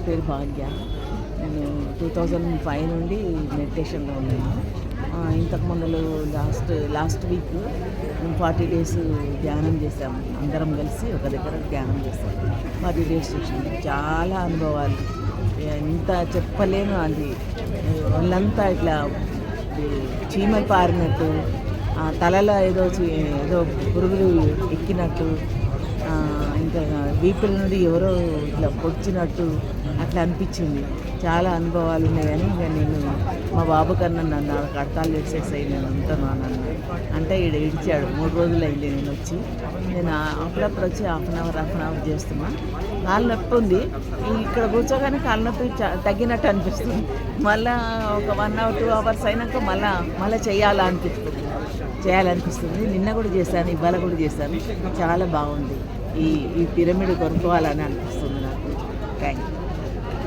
పేరు భాగ్య. నేను 2005 నుండి మెడిటేషన్లో ఉన్నాను. ఇంతకుముందు లాస్ట్ వీక్ మేము 40 days ధ్యానం చేసాము. అందరం కలిసి ఒక దగ్గర ధ్యానం చేసాము. 40 days చేసాము. చాలా అనుభవాలు, ఎంత చెప్పలేను. అది వాళ్ళంతా ఇట్లా చీమలు పారినట్టు, తలలో ఏదో పురుగులు ఎక్కినట్టు, ఇంకా వీపుల నుండి ఎవరో ఇట్లా పొడిచినట్టు అట్లా అనిపించింది. చాలా అనుభవాలు ఉన్నాయని ఇంకా నేను మా బాబు కన్నా నన్ను కడతాలు ఎక్సర్సైజ్ నేను ఉంటాను అన్నాను. అంటే ఇడిచాడు. 3 రోజులు అయింది నేను వచ్చి. నేను అప్పుడప్పుడు వచ్చి హాఫ్ అన్ అవర్ చేస్తున్నా. కాలు నొప్పి ఉంది. ఇక్కడ కూర్చోగానే కాలు నొప్పి తగ్గినట్టు అనిపిస్తుంది. మళ్ళీ ఒక 1 hour 2 hours అయినాక మళ్ళీ చేయాలనిపిస్తుంది. నిన్న కూడా చేశాను, ఇవాళ కూడా చేశాను. చాలా బాగుంది. ఈ పిరమిడ్ కొనుక్కోవాలని అనిపిస్తుంది నాకు. Thank you.